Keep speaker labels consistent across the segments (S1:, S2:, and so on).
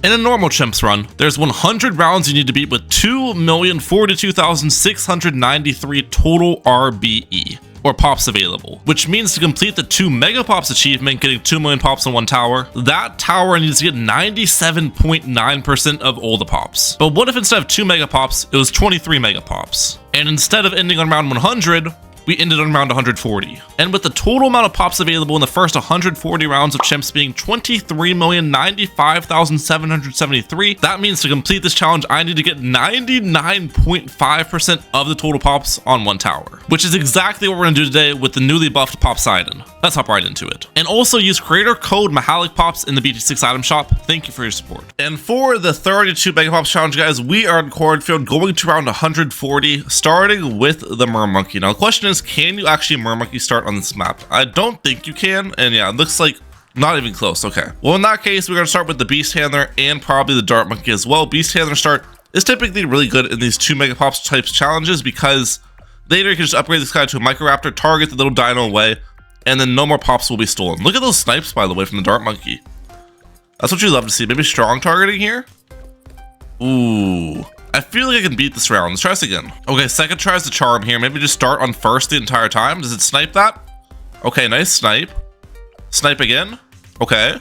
S1: In a normal Chimps run, there's 100 rounds you need to beat with 2,042,693 total RBE, or Pops available, which means to complete the 2 Megapops achievement, getting 2 million Pops in one tower, that tower needs to get 97.9% of all the Pops. But what if instead of 2 Megapops, it was 23 Megapops? And instead of ending on round 100, we ended on round 140. And with the total amount of Pops available in the first 140 rounds of Chimps being 23,095,773, that means to complete this challenge, I need to get 99.5% of the total Pops on one tower, which is exactly what we're gonna do today with the newly buffed POPseidon. Let's hop right into it. And also use creator code Pops in the BT6 item shop. Thank you for your support. And for the 32 Megapops challenge, guys, we are in cornfield going to round 140, starting with the Mermonkey. Now the question is, can you actually Mermonkey start on this map? I don't think you can, and yeah, it looks like not even close. Okay, well in that case, we're gonna start with the Beast Handler and probably the Dart Monkey as well. Beast Handler start is typically really good in these 2 Megapops types challenges because later you can just upgrade this guy to a Microraptor, target the little dino away, and then no more Pops will be stolen. Look at those snipes, by the way, from the Dart Monkey. That's what you love to see. Maybe strong targeting here. Ooh, I feel like I can beat this round. Let's try this again. Okay, second try is the charm here. Maybe just start on first the entire time. Does it snipe that? Okay, nice snipe. Snipe again. Okay.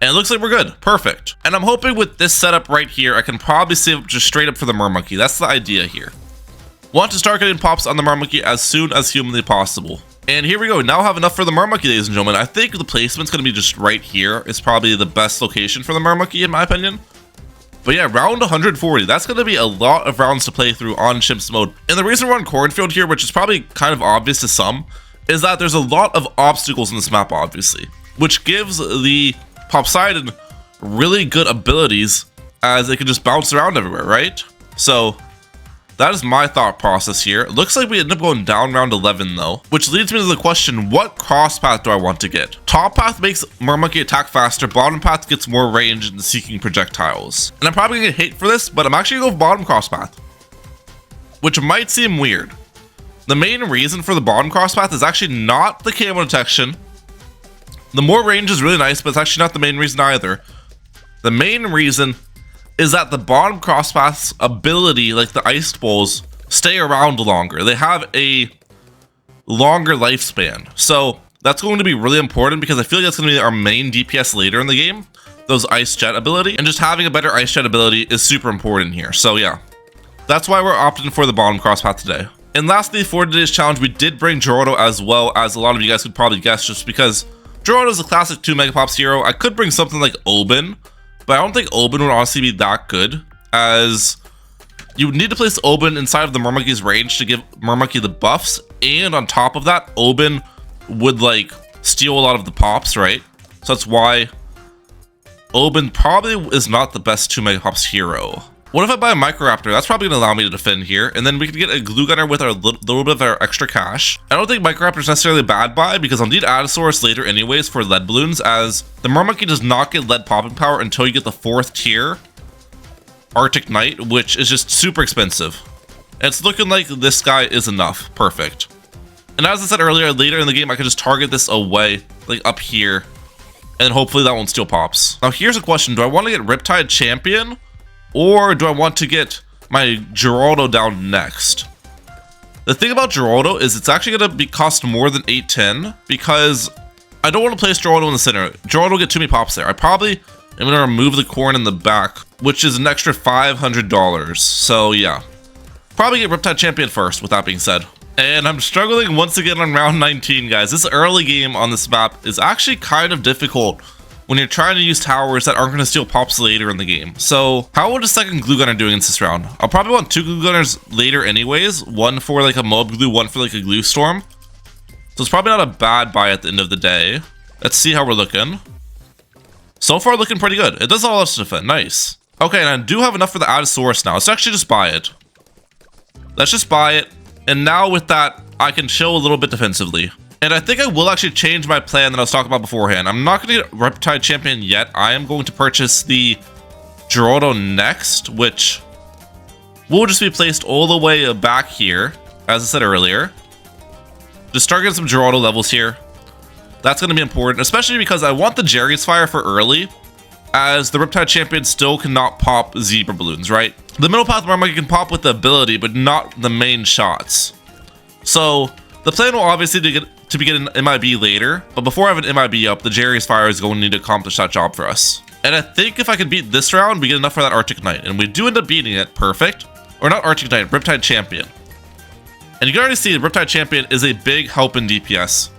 S1: And it looks like we're good. Perfect. And I'm hoping with this setup right here, I can probably save up just straight up for the Mermonkey. That's the idea here. Want to start getting Pops on the Mermonkey as soon as humanly possible. And here we go. We now have enough for the Mermonkey, ladies and gentlemen. I think the placement's going to be just right here. It's probably the best location for the Mermonkey, in my opinion. But yeah, round 140, that's going to be a lot of rounds to play through on Chimps mode. And the reason we're on Cornfield here, which is probably kind of obvious to some, is that there's a lot of obstacles in this map, obviously, which gives the POPseidon really good abilities as it can just bounce around everywhere, right? So that is my thought process here. It looks like we end up going down round 11 though, which leads me to the question, what cross path do I want to get? Top path makes Mermonkey attack faster, bottom path gets more range in seeking projectiles. And I'm probably gonna get hate for this, but I'm actually gonna go bottom cross path, which might seem weird. The main reason for the bottom cross path is actually not the camo detection. The more range is really nice, but it's actually not the main reason either. The main reason is that the bottom cross path's ability, like the ice bowls, stay around longer. They have a longer lifespan. So that's going to be really important because I feel like that's going to be our main DPS later in the game, those ice jet ability. And just having a better ice jet ability is super important here. So yeah, that's why we're opting for the bottom cross path today. And lastly, for today's challenge, we did bring Gerudo as well, as a lot of you guys could probably guess, just because Gerudo is a classic 2 Megapops hero. I could bring something like Oben, but I don't think Oben would honestly be that good, as you would need to place Oben inside of the Mermonkey's range to give Mermonkey the buffs, and on top of that, Oben would like steal a lot of the Pops, right? So that's why Oben probably is not the best 2 Megapops hero. What if I buy a Microraptor? That's probably going to allow me to defend here. And then we can get a Glue Gunner with our little bit of our extra cash. I don't think Microraptor is necessarily a bad buy because I'll need Allosaurus later anyways for lead balloons, as the Mermonkey does not get lead popping power until you get the 4th tier Arctic Knight, which is just super expensive. And it's looking like this guy is enough. Perfect. And as I said earlier, later in the game, I can just target this away, like up here, and hopefully that won't steal Pops. Now here's a question. Do I want to get Riptide Champion, or do I want to get my Gerudo down next? The thing about Gerudo is it's actually going to cost more than 810 because I don't want to place Gerudo in the center. Gerudo will get too many Pops there. I probably am going to remove the corn in the back, which is an extra $500. So yeah, probably get Riptide Champion first with that being said. And I'm struggling once again on round 19, guys. This early game on this map is actually kind of difficult when you're trying to use towers that aren't going to steal Pops later in the game. So how would a second Glue Gunner do against this round? I'll probably want 2 Glue Gunners later anyways. One for like a Mob Glue, one for like a Glue Storm. So it's probably not a bad buy at the end of the day. Let's see how we're looking. So far looking pretty good. It does all us to defend. Nice. Okay, and I do have enough for the Allosaurus now. Let's actually just buy it. Let's just buy it. And now with that, I can chill a little bit defensively. And I think I will actually change my plan that I was talking about beforehand. I'm not going to get Riptide Champion yet. I am going to purchase the Gerudo next, which will just be placed all the way back here, as I said earlier. Just start getting some Gerudo levels here. That's going to be important, especially because I want the Jerry's Fire for early. as the Riptide Champion still cannot pop Zebra Balloons, right? The Middle Path Mermonkey can pop with the ability, but not the main shots. So the plan will obviously to be getting MIB later, but before I have an MIB up, the Jerry's Fire is going to need to accomplish that job for us. And I think if I can beat this round, we get enough for that Arctic Knight, and we do end up beating it, perfect. Or not Arctic Knight, Riptide Champion. And you can already see the Riptide Champion is a big help in DPS.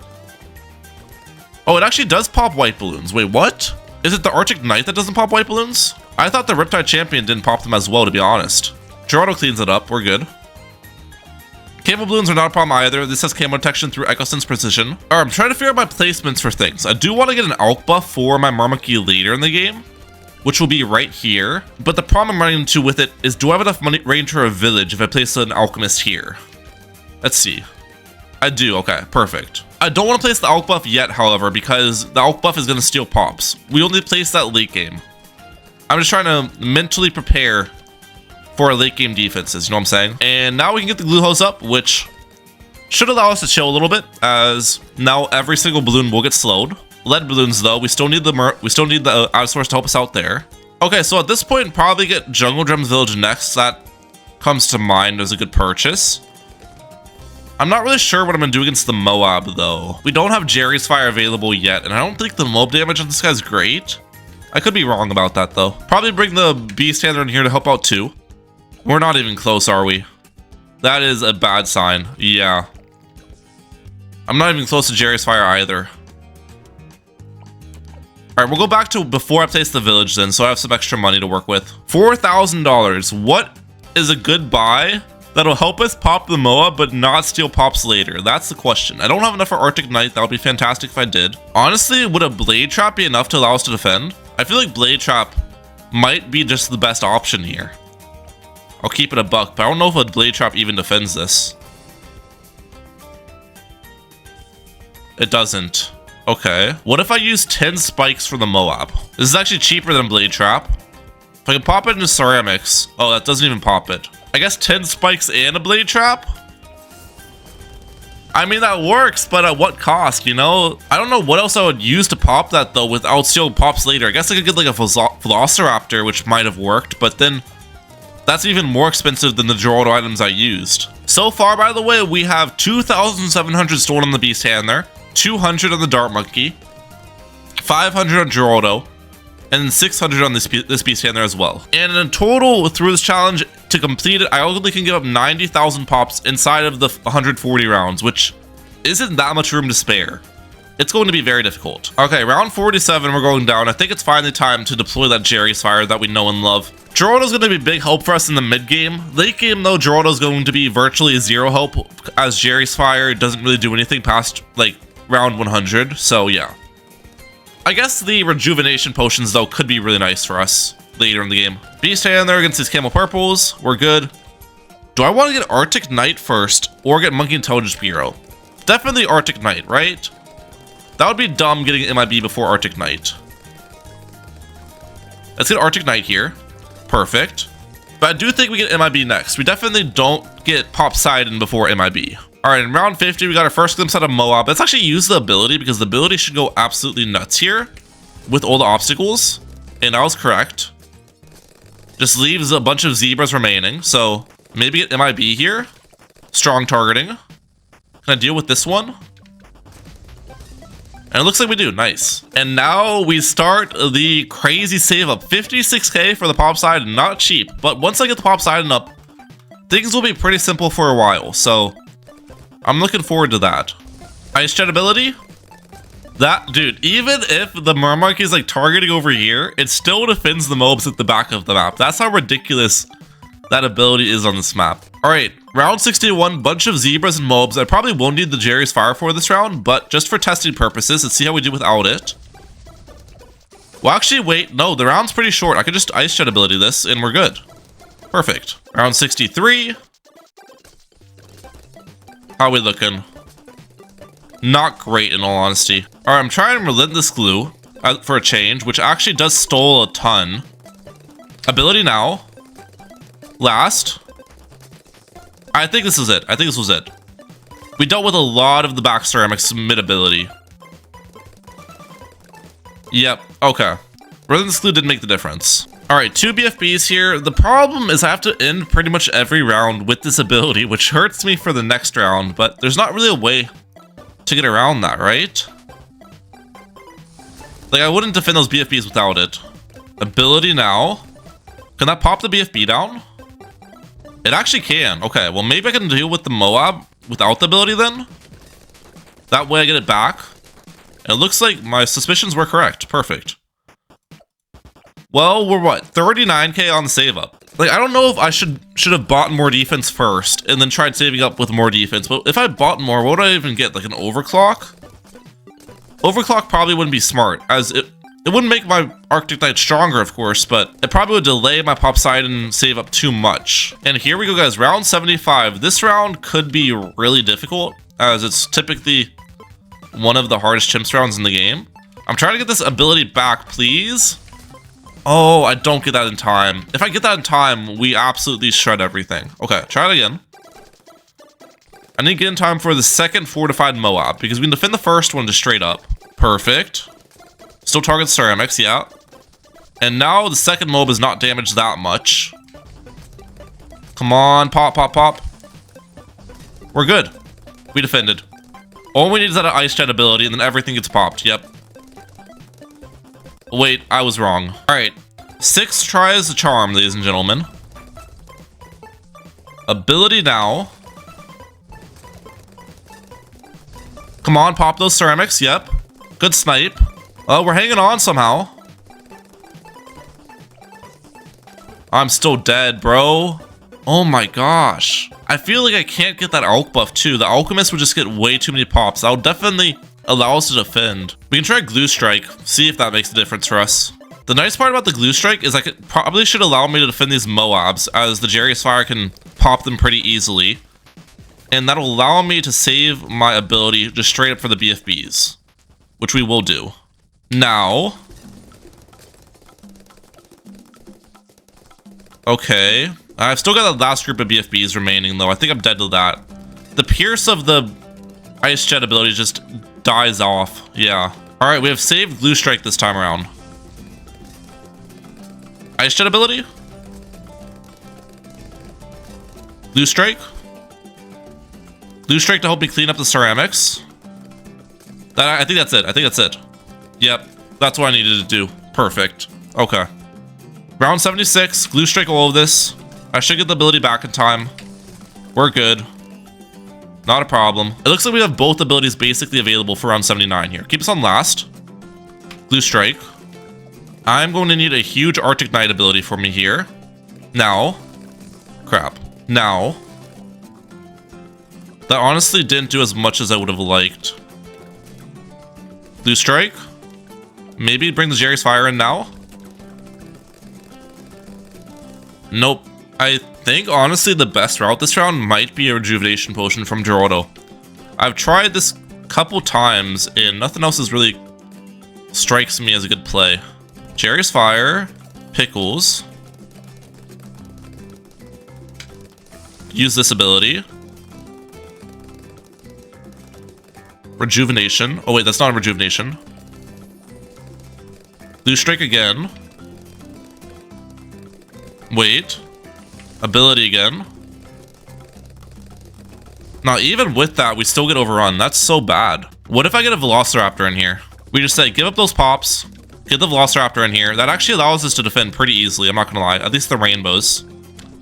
S1: Oh, it actually does pop white balloons. Wait, what? Is it the Arctic Knight that doesn't pop white balloons? I thought the Riptide Champion didn't pop them as well, to be honest. Gerardo cleans it up, we're good. Camo balloons are not a problem either. This has camo detection through Echo Sense Precision. Alright, I'm trying to figure out my placements for things. I do want to get an Alk buff for my Mermonkey later in the game, which will be right here. But the problem I'm running into with it is, do I have enough range for a village if I place an Alchemist here? Let's see. I do, okay, perfect. I don't want to place the Alk buff yet, however, because the Alk buff is going to steal pops. We only place that late game. I'm just trying to mentally prepare for our late game defenses, you know what I'm saying? And now we can get the glue hose up, which should allow us to chill a little bit, as now every single balloon will get slowed. Lead balloons though, we still need the outsource to help us out there. Okay, so at this point, probably get Jungle Drums Village next. That comes to mind as a good purchase. I'm not really sure what I'm gonna do against the Moab though. We don't have Jerry's Fire available yet, and I don't think the mob damage on this guy's great. I could be wrong about that though. Probably bring the Beast Handler in here to help out too. We're not even close, are we? That is a bad sign. Yeah. I'm not even close to Jerry's Fire either. Alright, we'll go back to before I place the village then, so I have some extra money to work with. $4,000. What is a good buy that'll help us pop the MOA but not steal pops later? That's the question. I don't have enough for Arctic Knight. That would be fantastic if I did. Honestly, would a Blade Trap be enough to allow us to defend? I feel like Blade Trap might be just the best option here. I'll keep it a buck, but I don't know if a Blade Trap even defends this. It doesn't. Okay. What if I use 10 spikes for the Moab? This is actually cheaper than Blade Trap. If I can pop it into ceramics. Oh, that doesn't even pop it. I guess 10 spikes and a Blade Trap? I mean, that works, but at what cost, you know? I don't know what else I would use to pop that, though, without stealing pops later. I guess I could get, like, a Velociraptor, which might have worked, but then that's even more expensive than the Geraldo items I used. So far, by the way, we have 2,700 stored on the Beast Handler, 200 on the Dart Monkey, 500 on Geraldo, and then 600 on this Beast Handler as well. And in total, through this challenge, to complete it, I only can give up 90,000 pops inside of the 140 rounds, which isn't that much room to spare. It's going to be very difficult. Okay, round 47, we're going down. I think it's finally time to deploy that Jerry's Fire that we know and love. Geraldo's going to be a big help for us in the mid game. Late game, though, Geraldo's going to be virtually zero help, as Jerry's Fire doesn't really do anything past, like, round 100. So, yeah. I guess the rejuvenation potions, though, could be really nice for us later in the game. Beast Handler against these Camel Purples. We're good. Do I want to get Arctic Knight first, or get Monkey Intelligence Bureau? Definitely Arctic Knight, right? That would be dumb getting MIB before Arctic Knight. Let's get Arctic Knight here. Perfect. But I do think we get MIB next. We definitely don't get POPseidon before MIB. Alright, in round 50, we got our first glimpse out of Moab. Let's actually use the ability, because the ability should go absolutely nuts here with all the obstacles. And I was correct. Just leaves a bunch of zebras remaining. So maybe get MIB here. Strong targeting. Can I deal with this one? And it looks like we do. Nice. And now we start the crazy save up. 56k for the POPseidon. Not cheap. But once I get the POPseidon up, things will be pretty simple for a while. So I'm looking forward to that. Ice Jet ability? That, dude, even if the Mermonkey is like targeting over here, it still defends the mobs at the back of the map. That's how ridiculous that ability is on this map. Alright, round 61, bunch of zebras and mobs. I probably won't need the Jerry's Fire for this round, but just for testing purposes, let's see how we do without it. Well, actually, wait, no, the round's pretty short. I could just Ice Jet ability this, and we're good. Perfect. Round 63. How are we looking? Not great, in all honesty. Alright, I'm trying Relentless Glue for a change, which actually does stole a ton. Ability now. Last. I think this is it. I think this was it. We dealt with a lot of the back ceramics mid ability. Yep, okay. Resistance glue did make the difference. All right, 2 BFBs here. The problem is I have to end pretty much every round with this ability, which hurts me for the next round, but there's not really a way to get around that, right? Like, I wouldn't defend those BFBs without it. Ability now. Can that pop the BFB down? It actually can. Okay, well, maybe I can deal with the Moab without the ability then. That way I get it back. It looks like my suspicions were correct. Perfect. Well, we're what? 39k on the save up. Like, I don't know if I should have bought more defense first and then tried saving up with more defense. But if I bought more, what would I even get? Like an overclock? Overclock probably wouldn't be smart, as it wouldn't make my Arctic Knight stronger, of course, but it probably would delay my POPseidon save up too much. And here we go, guys. Round 75. This round could be really difficult, as it's typically one of the hardest chimps rounds in the game. I'm trying to get this ability back, please. Oh, I don't get that in time. If I get that in time, we absolutely shred everything. Okay, try it again. I need to get in time for the second fortified Moab, because we can defend the first one just straight up. Perfect. Still target ceramics, yeah. And now the second Moab is not damaged that much. Come on, pop, pop, pop. We're good. We defended. All we need is that ice jet ability, and then everything gets popped. Yep. Wait, I was wrong. All right, 6 tries the charm, ladies and gentlemen. Ability now. Come on, pop those ceramics. Yep. Good snipe. Oh, we're hanging on somehow. I'm still dead, bro. Oh my gosh. I feel like I can't get that Alch buff too. The Alchemist would just get way too many pops. That would definitely allow us to defend. We can try Glue Strike, see if that makes a difference for us. The nice part about the Glue Strike is it probably should allow me to defend these Moabs, as the Jarius Fire can pop them pretty easily. And that'll allow me to save my ability just straight up for the BFBs, which we will do. Now. Okay. I've still got the last group of BFBs remaining, though. I think I'm dead to that. The Pierce of the Ice Jet ability just dies off. Yeah. All right, we have saved Glue Strike this time around. Ice Jet ability? Glue Strike? Glue Strike to help me clean up the ceramics. I think that's it. I think that's it. Yep, that's what I needed to do. Perfect. Okay. Round 76. Glue Strike all of this. I should get the ability back in time. We're good. Not a problem. It looks like we have both abilities basically available for round 79 here. Keep us on last. Glue Strike. I'm going to need a huge Arctic Knight ability for me here. Now. Crap. Now. That honestly didn't do as much as I would have liked. Glue Strike. Maybe bring the Jarius Fire in now. Nope. I think, honestly, the best route this round might be a Rejuvenation Potion from Geraldo. I've tried this a couple times, and nothing else is really strikes me as a good play. Jarius Fire, Pickles. Use this ability. Rejuvenation. Oh wait, that's not a Rejuvenation. Glue Strike again. Wait. Ability again. Now, even with that, we still get overrun. That's so bad. What if I get a Velociraptor in here? We just say, give up those pops. Get the Velociraptor in here. That actually allows us to defend pretty easily, I'm not gonna lie. At least the rainbows.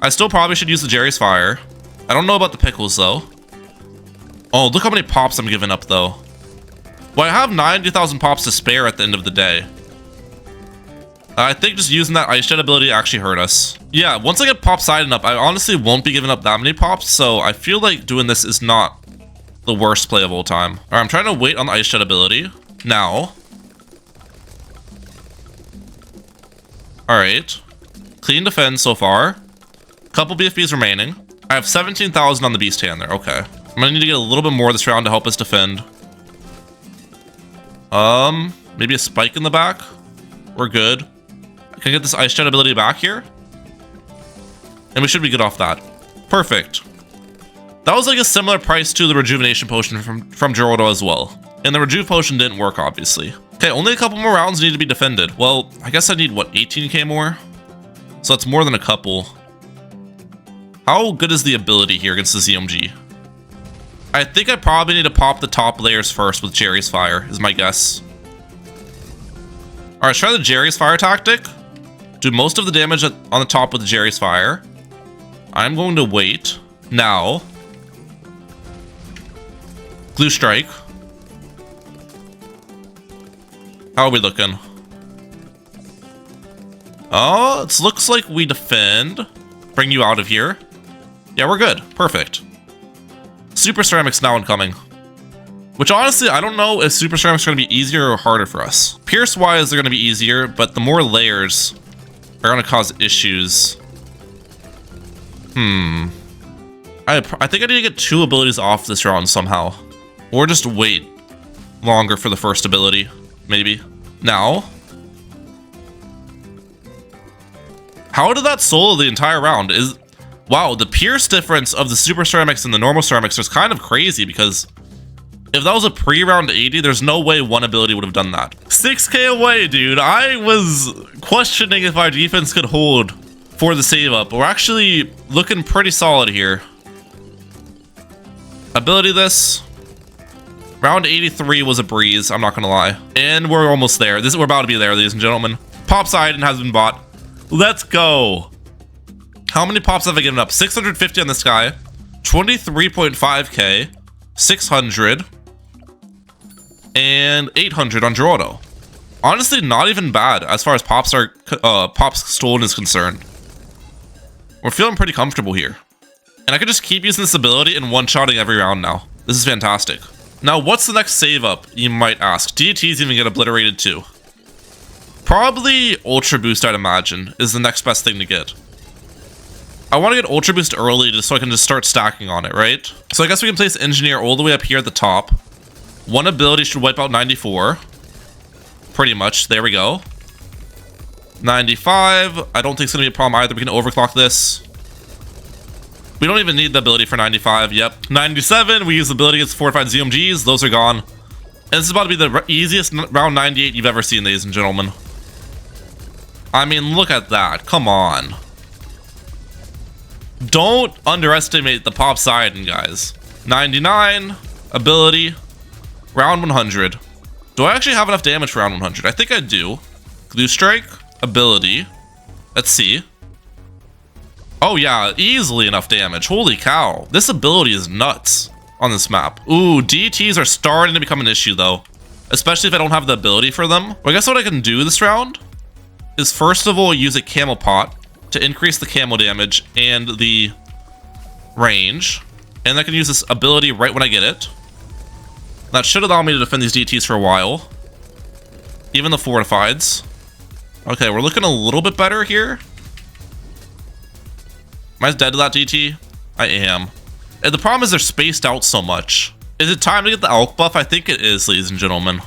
S1: I still probably should use the Jarius Fire. I don't know about the Pickles, though. Oh, look how many pops I'm giving up, though. Well, I have 90,000 pops to spare at the end of the day. I think just using that Ice Jet ability actually hurt us. Yeah, once I get POPseidon up, I honestly won't be giving up that many pops, so I feel like doing this is not the worst play of all time. All right, I'm trying to wait on the Ice Jet ability. Now. All right. Clean defense so far. Couple BFBs remaining. I have 17,000 on the Beast Hand there. Okay. I'm gonna need to get a little bit more this round to help us defend. Maybe a spike in the back. We're good. Can I get this Ice Jet ability back here? And we should be good off that. Perfect. That was like a similar price to the Rejuvenation Potion from Geraldo as well. And the Rejuve Potion didn't work, obviously. Okay, only a couple more rounds need to be defended. Well, I guess I need, what, 18k more? So that's more than a couple. How good is the ability here against the ZMG? I think I probably need to pop the top layers first with Jerry's Fire, is my guess. Alright, let's try the Jerry's Fire tactic. Do most of the damage on the top with the Jerry's Fire. I'm going to wait. Now. Glue Strike. How are we looking? Oh, it looks like we defend. Bring you out of here. Yeah, we're good. Perfect. Super Ceramic's now incoming. Which honestly, I don't know if Super Ceramic's going to be easier or harder for us. Pierce-wise, they're going to be easier, but the more layers are going to cause issues. I think I need to get 2 abilities off this round somehow. Or just wait longer for the first ability. Maybe. Now. How did that solo the entire round? Wow, the pierce difference of the Super Ceramics and the normal Ceramics is kind of crazy because if that was a pre-round 80, there's no way one ability would have done that. 6k away, dude. I was questioning if our defense could hold for the save up. We're actually looking pretty solid here. Ability this. Round 83 was a breeze, I'm not gonna lie. And we're almost there. We're about to be there, ladies and gentlemen. POPseidon has been bought. Let's go. How many pops have I given up? 650 on this guy. 23.5k. 600. And 800 on Geraldo. Honestly, not even bad as far as pops stolen is concerned. We're feeling pretty comfortable here. And I could just keep using this ability and one-shotting every round now. This is fantastic. Now, what's the next save up, you might ask? DTs even get obliterated too. Probably Ultra Boost, I'd imagine, is the next best thing to get. I want to get Ultra Boost early just so I can just start stacking on it, right? So I guess we can place Engineer all the way up here at the top. One ability should wipe out 94. Pretty much. There we go. 95. I don't think it's going to be a problem either. We can overclock this. We don't even need the ability for 95. Yep. 97. We use the ability against fortified ZMGs. Those are gone. And this is about to be the easiest round 98 you've ever seen, ladies and gentlemen. I mean, look at that. Come on. Don't underestimate the POPseidon, guys. 99. Ability. Round 100. Do I actually have enough damage for round 100? I think I do. Glue Strike. Ability. Let's see. Oh yeah, easily enough damage. Holy cow. This ability is nuts on this map. Ooh, DTs are starting to become an issue though. Especially if I don't have the ability for them. Well, I guess what I can do this round is first of all use a Camel Pot to increase the camo damage and the range. And I can use this ability right when I get it. That should allow me to defend these DTs for a while. Even the fortifieds. Okay, we're looking a little bit better here. Am I dead to that DT? I am. And the problem is they're spaced out so much. Is it time to get the Elk buff? I think it is, ladies and gentlemen.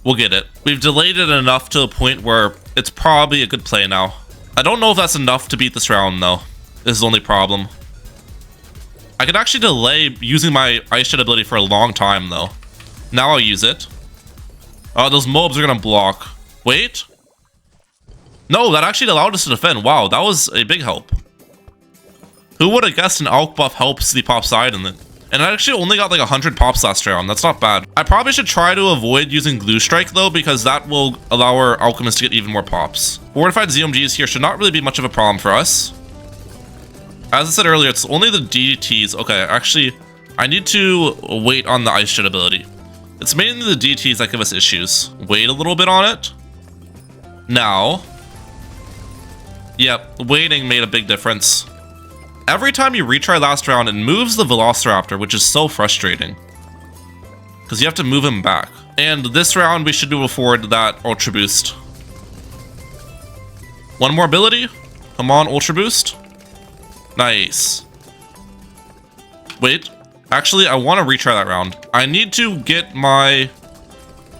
S1: We'll get it. We've delayed it enough to a point where it's probably a good play now. I don't know if that's enough to beat this round, though. This is the only problem. I could actually delay using my Ice Shed ability for a long time, though. Now I'll use it. Oh, those mobs are gonna block. Wait. No, that actually allowed us to defend. Wow, that was a big help. Who would have guessed an Elk buff helps the POPseidon? And I actually only got like 100 pops last round. That's not bad. I probably should try to avoid using Glue Strike though, because that will allow our Alchemist to get even more pops. Fortified ZMGs here should not really be much of a problem for us. As I said earlier, it's only the DTs. Okay, actually, I need to wait on the Ice Shed ability. It's mainly the DTs that give us issues. Wait a little bit on it. Now. Yep, waiting made a big difference. Every time you retry last round, it moves the Velociraptor, which is so frustrating. Because you have to move him back. And this round, we should be able to afford that Ultra Boost. One more ability. Come on, Ultra Boost. Nice. Wait. Actually, I want to retry that round. I need to get my...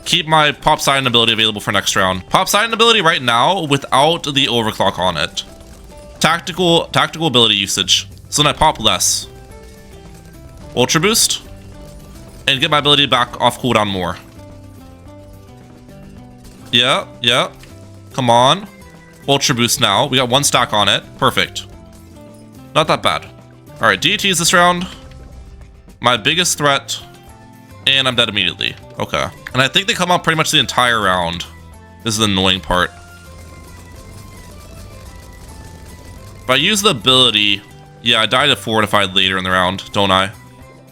S1: keep my POPseidon ability available for next round. POPseidon ability right now without the overclock on it. Tactical ability usage. So then I pop less. Ultra Boost. And get my ability back off cooldown more. Yeah, yeah. Come on. Ultra boost now. We got 1 stack on it. Perfect. Not that bad. All right, DTs this round. My biggest threat. And I'm dead immediately. Okay. And I think they come out pretty much the entire round. This is the annoying part. If I use the ability... Yeah, I die to Fortified later in the round, don't I?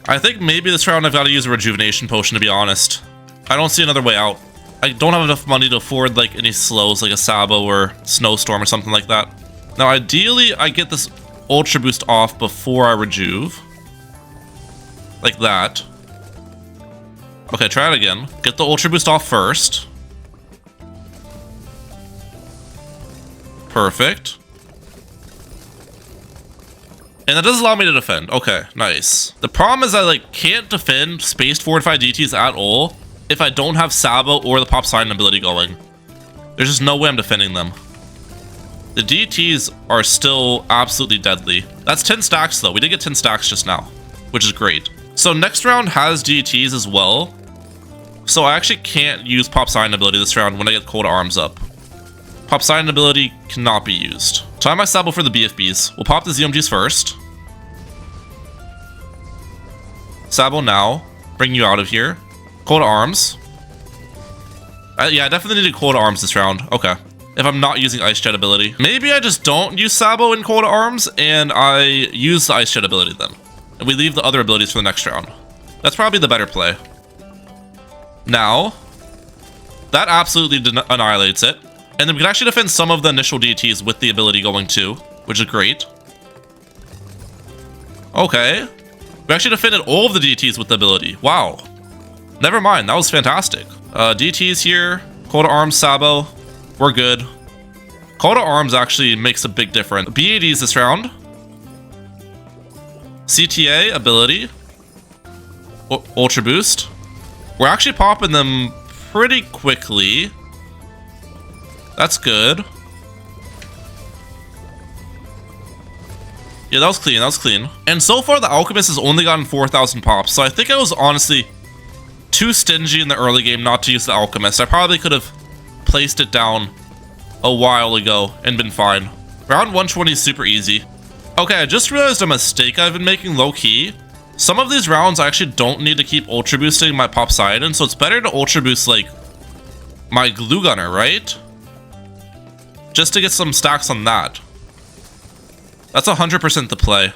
S1: I think maybe this round I've got to use a Rejuvenation Potion, to be honest. I don't see another way out. I don't have enough money to afford like any slows like a Sabo or Snowstorm or something like that. Now ideally I get this Ultra Boost off before I Rejuve. Like that. Okay, try it again. Get the Ultra Boost off first. Perfect. And that does allow me to defend. Okay, nice. The problem is I like can't defend spaced fortified DTs at all if I don't have Sabo or the POPseidon ability going. There's just no way I'm defending them. The DTs are still absolutely deadly. That's 10 stacks though. We did get 10 stacks just now, which is great. So next round has DTs as well. So I actually can't use POPseidon ability this round when I get Cold Arms up. POPseidon ability cannot be used. Time my Sabo for the BFBs. We'll pop the ZMGs first. Sabo now. Bring you out of here. Cold Arms. Yeah, I definitely need Cold Arms this round. Okay. If I'm not using Ice Jet ability. Maybe I just don't use Sabo in Cold Arms and I use the Ice Jet ability then. And we leave the other abilities for the next round. That's probably the better play. Now, that absolutely annihilates it. And then we can actually defend some of the initial DTs with the ability going too, which is great. Okay. We actually defended all of the DTs with the ability. Wow. Never mind, that was fantastic. DTs here, Cold Arms, Sabo, we're good. Cold Arms actually makes a big difference. BADs this round. CTA, ability. Ultra Boost. We're actually popping them pretty quickly. That's good. Yeah, that was clean, that was clean. And so far, the Alchemist has only gotten 4,000 pops, so I think I was honestly too stingy in the early game not to use the Alchemist. I probably could have placed it down a while ago and been fine. Round 120 is super easy. Okay, I just realized a mistake I've been making low-key. Some of these rounds I actually don't need to keep Ultra Boosting my POPseidon, so it's better to Ultra Boost, like, my Glue Gunner, right? Just to get some stacks on that. That's 100% the play.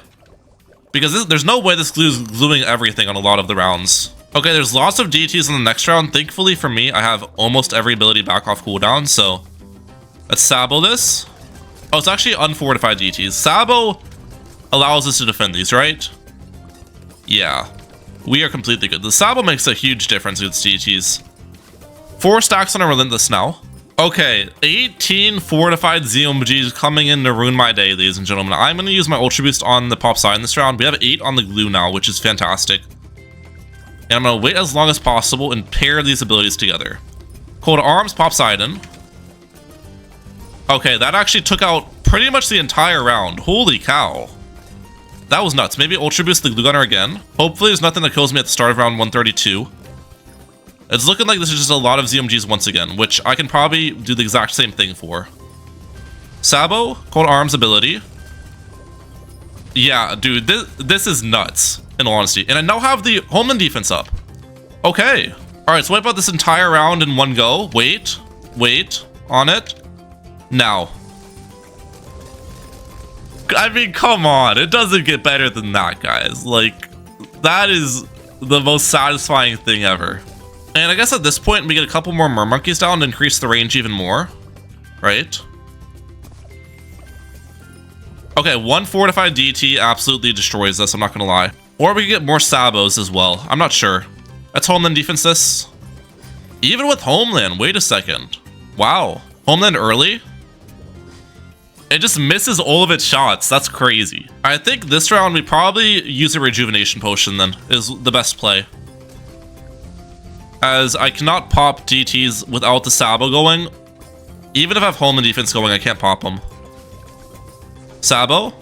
S1: Because there's no way this glue's gluing everything on a lot of the rounds. Okay, there's lots of DTs in the next round. Thankfully for me, I have almost every ability back off cooldown, so let's Sabo this. Oh, it's actually unfortified DTs. Sabo allows us to defend these, right? Yeah, we are completely good. The Sabo makes a huge difference against DTs. 4 stacks on a Relentless now. Okay, 18 fortified ZMGs coming in to ruin my day, ladies and gentlemen. I'm going to use my Ultra Boost on the POPseidon this round. We have 8 on the glue now, which is fantastic. And I'm going to wait as long as possible and pair these abilities together. Cold Arms, POPseidon. Okay, that actually took out pretty much the entire round. Holy cow. That was nuts. Maybe Ultra Boost the Glue Gunner again. Hopefully there's nothing that kills me at the start of round 132. It's looking like this is just a lot of ZMGs once again, which I can probably do the exact same thing for. Sabo, Cold Arms ability. Yeah, dude, this is nuts, in all honesty. And I now have the Homeland defense up. Okay. Alright, so wipe out this entire round in one go. Wait on it. Now. I mean, come on. It doesn't get better than that, guys. Like, that is the most satisfying thing ever. And I guess at this point, we get a couple more Mermonkeys down to increase the range even more. Right? Okay, 1 fortified DT absolutely destroys us, I'm not gonna lie. Or we can get more Sabos as well. I'm not sure. Let's Homeland defense this. Even with Homeland, wait a second. Wow. Homeland early? It just misses all of its shots. That's crazy. I think this round we probably use a Rejuvenation Potion then, is the best play. As I cannot pop DTs without the Sabo going. Even if I have Homeland defense going, I can't pop them. Sabo?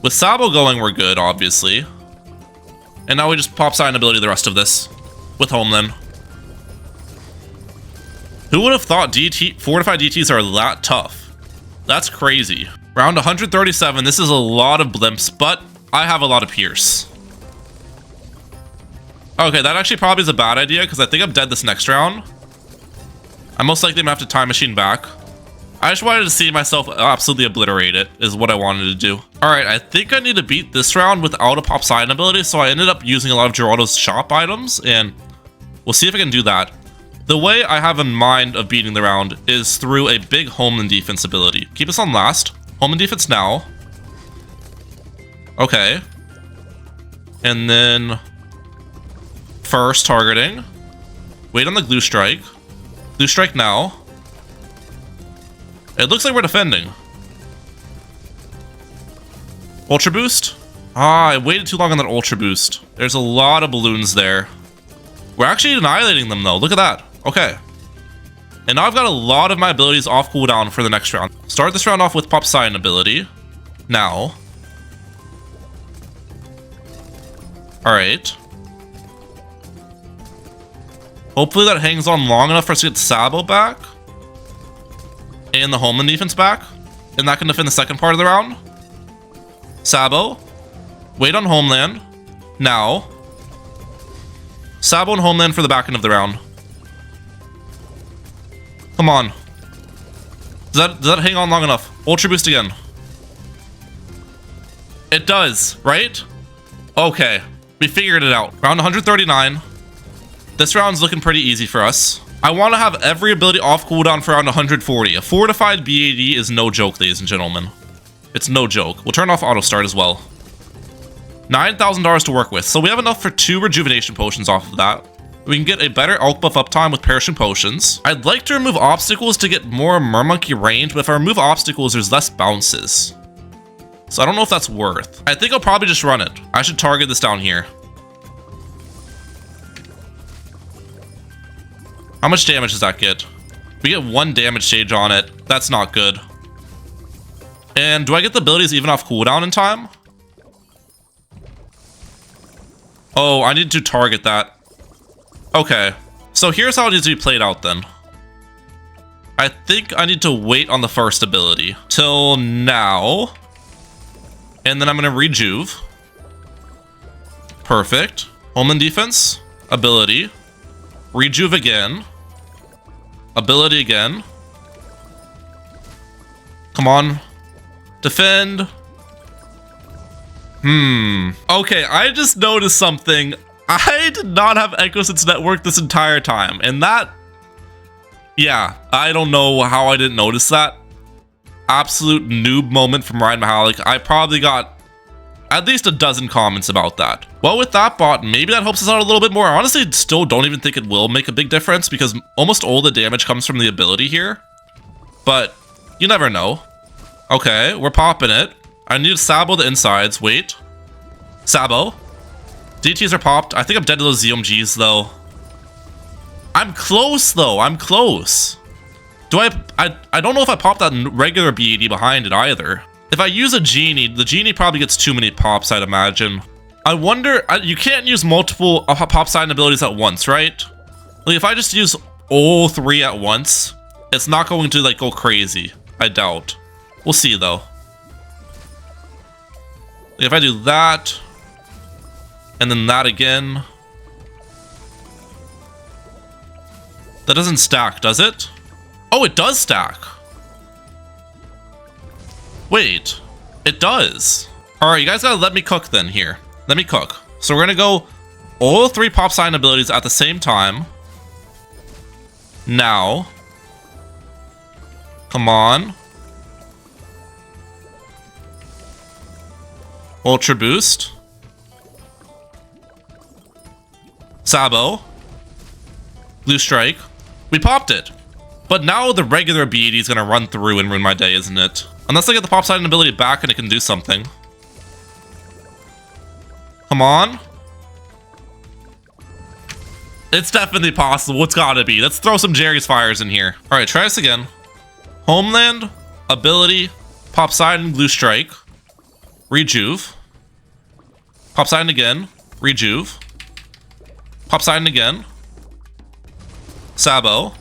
S1: With Sabo going, we're good, obviously. And now we just POPseidon ability the rest of this. With Homeland. Who would have thought fortified DTs are that tough? That's crazy. Round 137, this is a lot of blimps, but I have a lot of Pierce. Okay, that actually probably is a bad idea because I think I'm dead this next round. I'm most likely gonna have to time machine back. I just wanted to see myself absolutely obliterate it, is what I wanted to do. Alright, I think I need to beat this round without a POPseidon ability, so I ended up using a lot of Geraldo's shop items, and we'll see if I can do that. The way I have in mind of beating the round is through a big homeland defense ability. Keep us on last. Homeland defense now. Okay. And then first targeting. Wait on the glue strike. Glue strike now. It looks like we're defending. Ultra boost? Ah, I waited too long on that ultra boost. There's a lot of balloons there. We're actually annihilating them though. Look at that. Okay. And now I've got a lot of my abilities off cooldown for the next round. Start this round off with POPseidon ability. Now. Alright. Hopefully that hangs on long enough for us to get Sabo back. And the homeland defense back. And that can defend the second part of the round. Sabo. Wait on homeland. Now. Sabo and homeland for the back end of the round. Come on. Does that hang on long enough? Ultra boost again. It does, right? Okay. We figured it out. Round 139. This round's looking pretty easy for us. I want to have every ability off cooldown for round 140. A fortified BAD is no joke, ladies and gentlemen. It's no joke. We'll turn off auto start as well. $9,000 to work with. So we have enough for 2 rejuvenation potions off of that. We can get a better elk buff uptime with perishing potions. I'd like to remove obstacles to get more Mermonkey range, but if I remove obstacles, there's less bounces. So I don't know if that's worth. I think I'll probably just run it. I should target this down here. How much damage does that get? We get 1 damage stage on it. That's not good. And do I get the abilities even off cooldown in time? Oh, I need to target that. Okay, so here's how it needs to be played out then. I think I need to wait on the first ability till now. And then I'm gonna rejuve. Perfect. Homeland defense, ability. Rejuve again. Ability again. Come on. Defend. Okay, I just noticed something. I did not have EchoSense Network this entire time, and that... Yeah, I don't know how I didn't notice that. Absolute noob moment from Ryan Mahalik. I probably got at least a dozen comments about that. Well, with that bot, maybe that helps us out a little bit more. Honestly, still don't even think it will make a big difference because almost all the damage comes from the ability here. But you never know. Okay, we're popping it. I need to Sabo the insides. Wait. Sabo. DTs are popped. I think I'm dead to those ZMGs though. I'm close though. I'm close. Do I don't know if I popped that regular BAD behind it either. If I use a genie, the genie probably gets too many pops, I'd imagine. I wonder, you can't use multiple POPseidon abilities at once, right? Like if I just use all 3 at once, it's not going to like go crazy. I doubt. We'll see though. If I do that, and then that again. That doesn't stack, does it? Oh, it does stack. Wait, it does. All right, you guys gotta let me cook then here. Let me cook. So we're gonna go all 3 POPseidon abilities at the same time. Now. Come on. Ultra boost. Sabo. Blue strike. We popped it. But now the regular BAD is gonna run through and ruin my day, isn't it? Unless I get the POPseidon ability back and it can do something. Come on. It's definitely possible. It's gotta be. Let's throw some Jerry's Fires in here. Alright, try this again. Homeland, ability, POPseidon, Blue Strike, Rejuve. POPseidon again, Rejuve. POPseidon again. Sabo.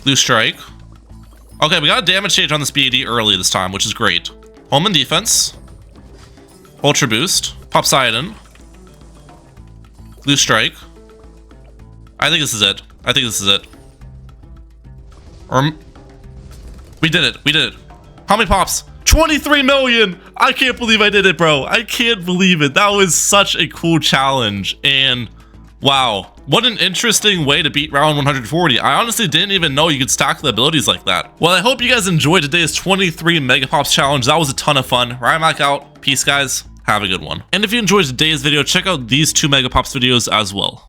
S1: Blue Strike. Okay, we got a damage change on this BAD early this time, which is great. Home and defense. Ultra Boost. POPseidon. Blue Strike. I think this is it. I think this is it. Or we did it. We did it. How many pops? 23 million! I can't believe I did it, bro. I can't believe it. That was such a cool challenge. And wow, what an interesting way to beat round 140. I honestly didn't even know you could stack the abilities like that. Well, I hope you guys enjoyed today's 23 Megapops challenge. That was a ton of fun. Rymac out. Peace, guys. Have a good one. And if you enjoyed today's video, check out these 2 Megapops videos as well.